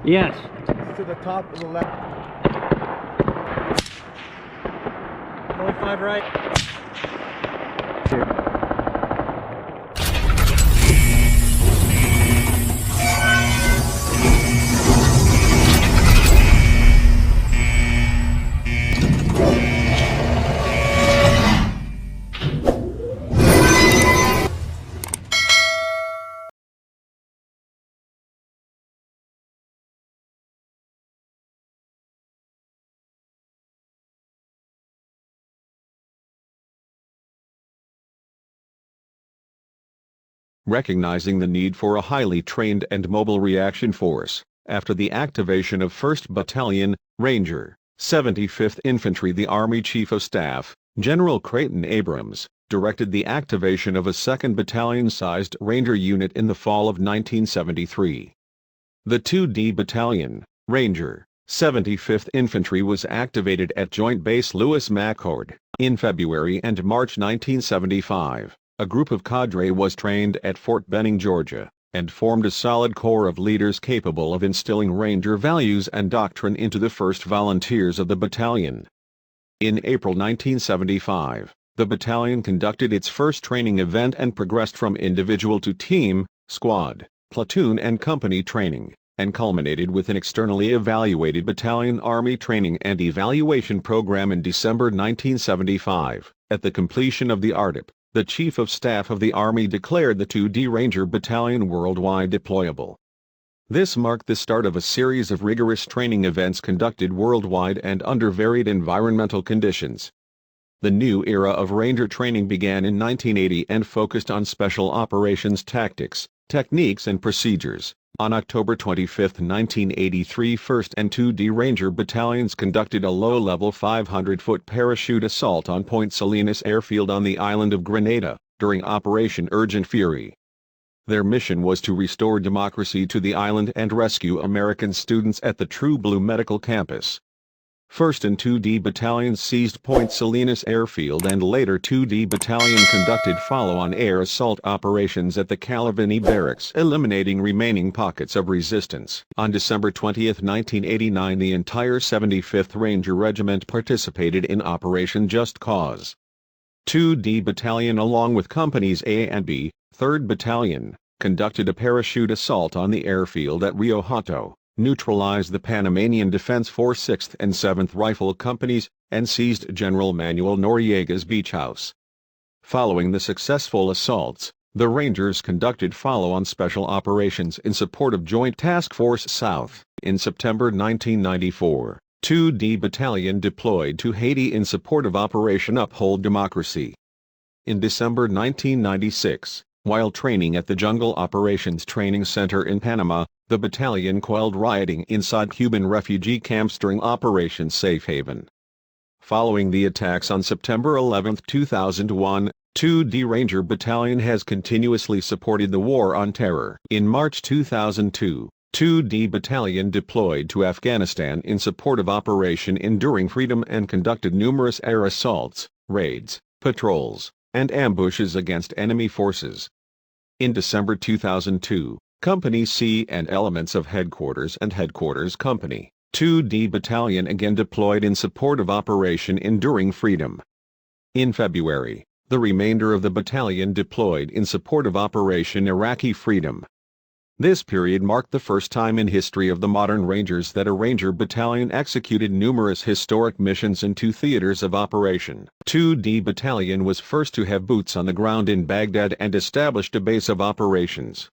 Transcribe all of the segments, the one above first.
Yes. To the top of the left. 25 right. Recognizing the need for a highly trained and mobile reaction force, after the activation of 1st Battalion, Ranger, 75th Infantry, the Army Chief of Staff, General Creighton Abrams, directed the activation of a 2nd Battalion-sized Ranger unit in the fall of 1973. The 2D Battalion, Ranger, 75th Infantry was activated at Joint Base Lewis-McChord in February and March 1975. A group of cadre was trained at Fort Benning, Georgia, and formed a solid core of leaders capable of instilling Ranger values and doctrine into the first volunteers of the battalion. In April 1975, the battalion conducted its first training event and progressed from individual to team, squad, platoon and company training, and culminated with an externally evaluated battalion Army training and evaluation program in December 1975. At the completion of the RTEP, the Chief of Staff of the Army declared the 2D Ranger Battalion worldwide deployable. This marked the start of a series of rigorous training events conducted worldwide and under varied environmental conditions. The new era of Ranger training began in 1980 and focused on special operations tactics, techniques and procedures. On October 25, 1983, 1st and 2D Ranger battalions conducted a low-level 500-foot parachute assault on Point Salinas Airfield on the island of Grenada, during Operation Urgent Fury. Their mission was to restore democracy to the island and rescue American students at the True Blue Medical Campus. 1st and 2D battalions seized Point Salinas Airfield, and later 2D Battalion conducted follow-on air assault operations at the Calavini Barracks, eliminating remaining pockets of resistance. On December 20, 1989, the entire 75th Ranger Regiment participated in Operation Just Cause. 2D Battalion, along with Companies A and B, 3rd Battalion, conducted a parachute assault on the airfield at Rio Hato, neutralized the Panamanian Defense Force 6th and 7th Rifle Companies, and seized General Manuel Noriega's beach house. Following the successful assaults, the Rangers conducted follow-on special operations in support of Joint Task Force South. In September 1994, 2D Battalion deployed to Haiti in support of Operation Uphold Democracy. In December 1996, while training at the Jungle Operations Training Center in Panama, the battalion quelled rioting inside Cuban refugee camps during Operation Safe Haven. Following the attacks on September 11, 2001, 2D Ranger Battalion has continuously supported the War on Terror. In March 2002, 2D Battalion deployed to Afghanistan in support of Operation Enduring Freedom and conducted numerous air assaults, raids, patrols, and ambushes against enemy forces. In December 2002, Company C and elements of Headquarters and Headquarters Company, 2D Battalion again deployed in support of Operation Enduring Freedom. In February, the remainder of the battalion deployed in support of Operation Iraqi Freedom. This period marked the first time in history of the modern Rangers that a Ranger battalion executed numerous historic missions in two theaters of operation. 2D Battalion was first to have boots on the ground in Baghdad and established a base of operations.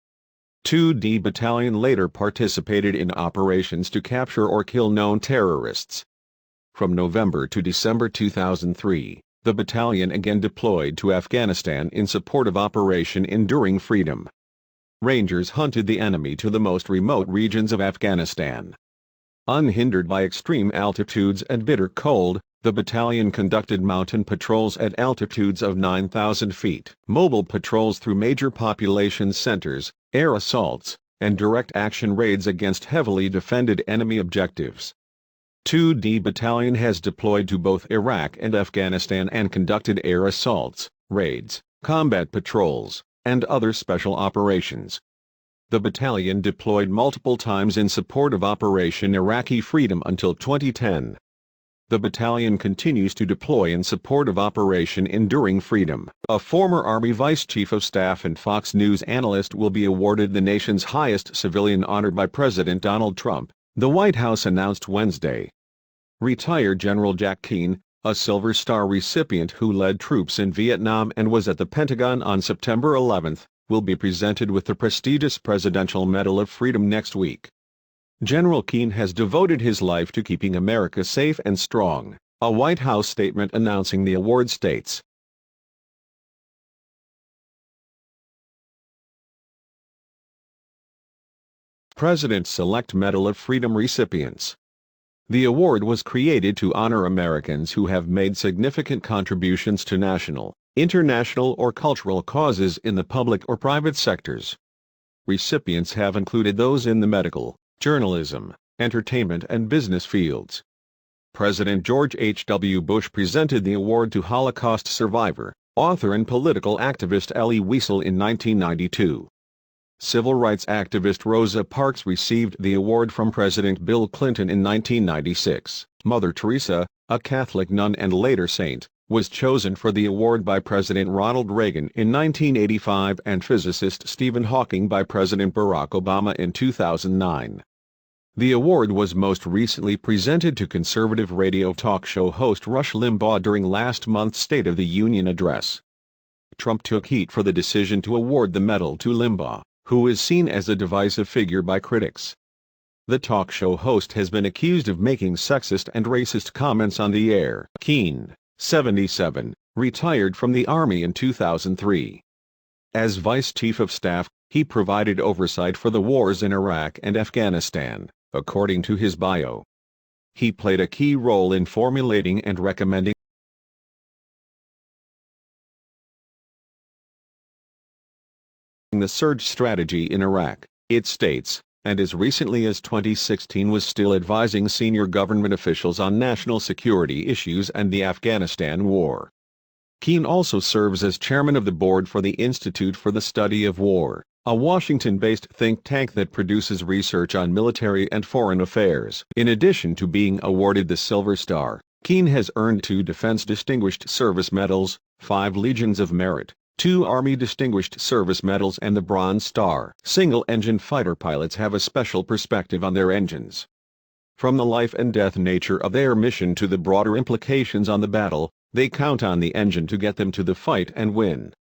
2D Battalion later participated in operations to capture or kill known terrorists. From November to December 2003, the battalion again deployed to Afghanistan in support of Operation Enduring Freedom. Rangers hunted the enemy to the most remote regions of Afghanistan. Unhindered by extreme altitudes and bitter cold, the battalion conducted mountain patrols at altitudes of 9,000 feet, mobile patrols through major population centers, air assaults, and direct action raids against heavily defended enemy objectives. 2D Battalion has deployed to both Iraq and Afghanistan and conducted air assaults, raids, combat patrols, and other special operations. The battalion deployed multiple times in support of Operation Iraqi Freedom until 2010. The battalion continues to deploy in support of Operation Enduring Freedom. A former Army Vice Chief of Staff and Fox News analyst will be awarded the nation's highest civilian honor by President Donald Trump, the White House announced Wednesday. Retired General Jack Keane, a Silver Star recipient who led troops in Vietnam and was at the Pentagon on September 11, will be presented with the prestigious Presidential Medal of Freedom next week. General Keane has devoted his life to keeping America safe and strong, a White House statement announcing the award states. President's Select Medal of Freedom recipients. The award was created to honor Americans who have made significant contributions to national, international or cultural causes in the public or private sectors. Recipients have included those in the medical, journalism, entertainment and business fields. President George H.W. Bush presented the award to Holocaust survivor, author and political activist Elie Wiesel in 1992. Civil rights activist Rosa Parks received the award from President Bill Clinton in 1996. Mother Teresa, a Catholic nun and later saint, was chosen for the award by President Ronald Reagan in 1985 and physicist Stephen Hawking by President Barack Obama in 2009. The award was most recently presented to conservative radio talk show host Rush Limbaugh during last month's State of the Union address. Trump took heat for the decision to award the medal to Limbaugh, who is seen as a divisive figure by critics. The talk show host has been accused of making sexist and racist comments on the air. Keane, 77, retired from the Army in 2003. As Vice Chief of Staff, he provided oversight for the wars in Iraq and Afghanistan, according to his bio. He played a key role in formulating and recommending the surge strategy in Iraq, it states, and as recently as 2016 was still advising senior government officials on national security issues and the Afghanistan war. Keane also serves as chairman of the board for the Institute for the Study of War, a Washington-based think tank that produces research on military and foreign affairs. In addition to being awarded the Silver Star, Keane has earned 2 Defense Distinguished Service Medals, 5 Legions of Merit, 2 Army Distinguished Service Medals and the Bronze Star. Single-engine fighter pilots have a special perspective on their engines. From the life and death nature of their mission to the broader implications on the battle, they count on the engine to get them to the fight and win.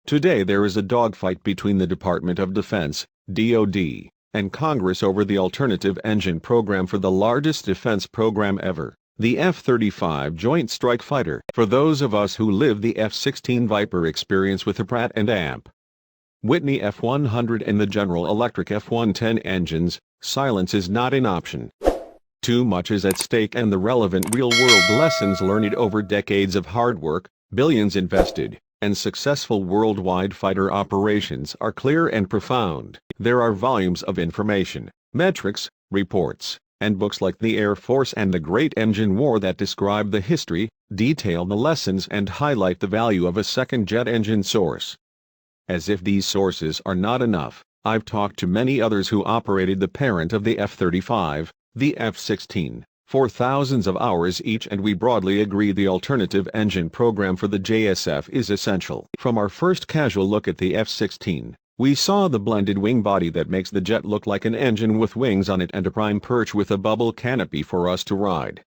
Today there is a dogfight between the Department of Defense, DoD, and Congress over the alternative engine program for the largest defense program ever, the F-35 Joint Strike Fighter. For those of us who lived the F-16 Viper experience with the Pratt & Amp, Whitney F-100 and the General Electric F-110 engines, silence is not an option. Too much is at stake and the relevant real-world lessons learned over decades of hard work, billions invested, and successful worldwide fighter operations are clear and profound. There are volumes of information, metrics, reports, and books like The Air Force and the Great Engine War that describe the history, detail the lessons and highlight the value of a second jet engine source. As if these sources are not enough, I've talked to many others who operated the parent of the F-35, the F-16, for thousands of hours each, and we broadly agree the alternative engine program for the JSF is essential. From our first casual look at the F-16, we saw the blended wing body that makes the jet look like an engine with wings on it and a prime perch with a bubble canopy for us to ride.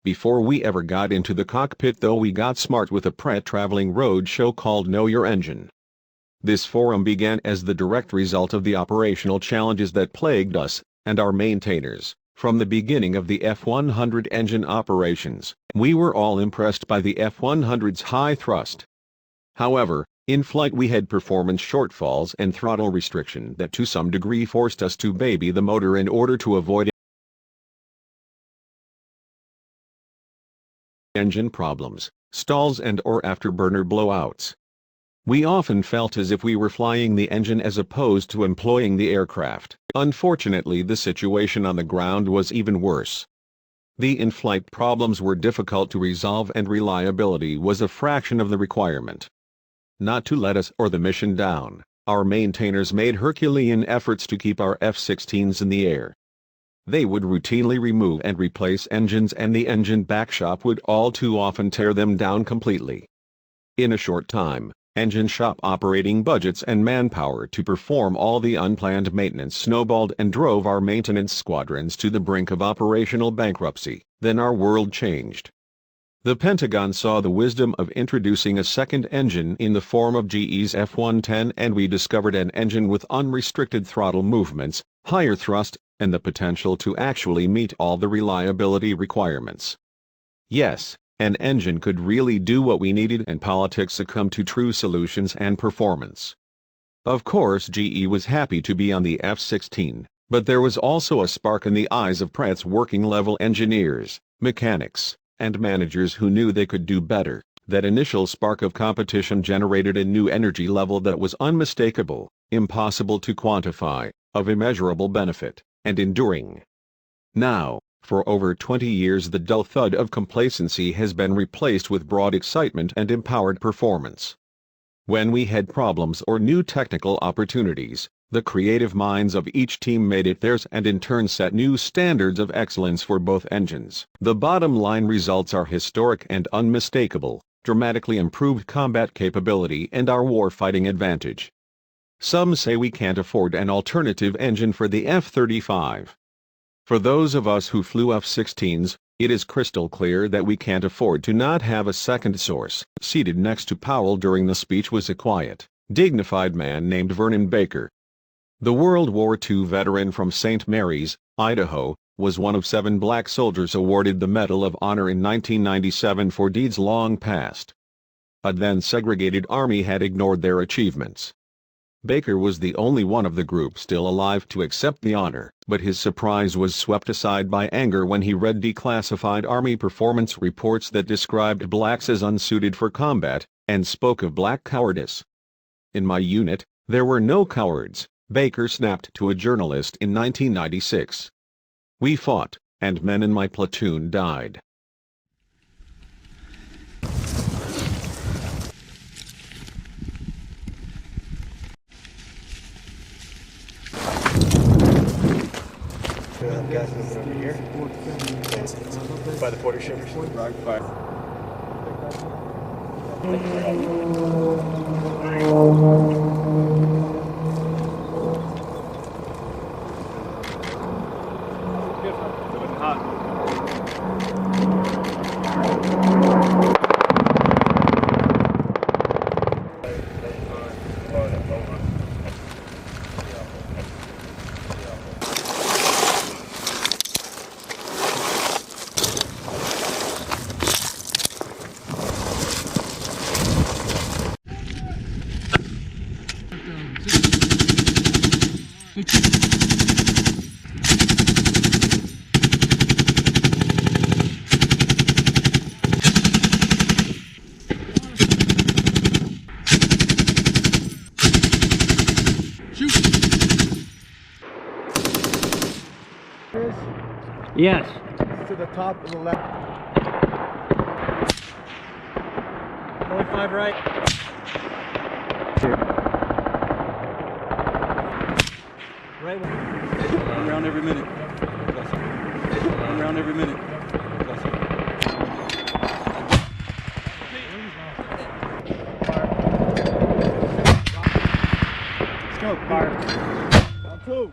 Before we ever got into the cockpit though, we got smart with a Pratt traveling road show called Know Your Engine. This forum began as the direct result of the operational challenges that plagued us and our maintainers. From the beginning of the F-100 engine operations, we were all impressed by the F-100's high thrust. However, in flight we had performance shortfalls and throttle restriction that to some degree forced us to baby the motor in order to avoid engine problems, stalls and/or afterburner blowouts. We often felt as if we were flying the engine as opposed to employing the aircraft. Unfortunately, the situation on the ground was even worse. The in-flight problems were difficult to resolve and reliability was a fraction of the requirement. Not to let us or the mission down, our maintainers made Herculean efforts to keep our F-16s in the air. They would routinely remove and replace engines, and the engine backshop would all too often tear them down completely. In a short time, engine shop operating budgets and manpower to perform all the unplanned maintenance snowballed and drove our maintenance squadrons to the brink of operational bankruptcy. Then our world changed. The Pentagon saw the wisdom of introducing a second engine in the form of GE's F-110, and we discovered an engine with unrestricted throttle movements, higher thrust, and the potential to actually meet all the reliability requirements. Yes, an engine could really do what we needed, and politics succumbed to true solutions and performance. Of course, GE was happy to be on the F-16, but there was also a spark in the eyes of Pratt's working-level engineers, mechanics, and managers who knew they could do better. That initial spark of competition generated a new energy level that was unmistakable, impossible to quantify, of immeasurable benefit, and enduring. Now, for over 20 years, the dull thud of complacency has been replaced with broad excitement and empowered performance. When we had problems or new technical opportunities, the creative minds of each team made it theirs and in turn set new standards of excellence for both engines. The bottom line results are historic and unmistakable, dramatically improved combat capability and our war-fighting advantage. Some say we can't afford an alternative engine for the F-35. For those of us who flew F-16s, it is crystal clear that we can't afford to not have a second source. Seated next to Powell during the speech was a quiet, dignified man named Vernon Baker. The World War II veteran from St. Mary's, Idaho, was one of 7 black soldiers awarded the Medal of Honor in 1997 for deeds long past. A then-segregated army had ignored their achievements. Baker was the only one of the group still alive to accept the honor, but his surprise was swept aside by anger when he read declassified Army performance reports that described blacks as unsuited for combat, and spoke of black cowardice. "In my unit, there were no cowards," Baker snapped to a journalist in 1996. "We fought, and men in my platoon died." Gas is over here. By the porter shippers. Right. Yes. To the top of the left. Only 5 right. Right one. Around every minute. Around every minute. Let's go. Fire. On 2.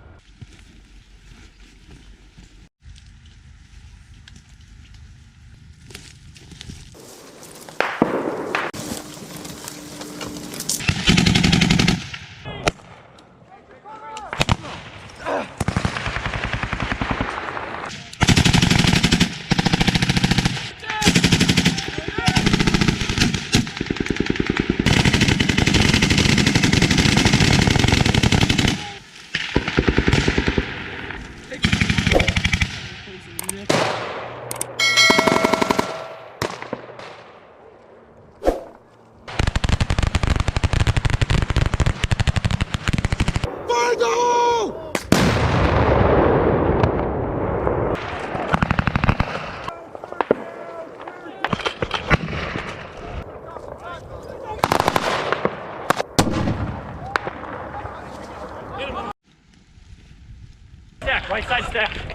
Right side step.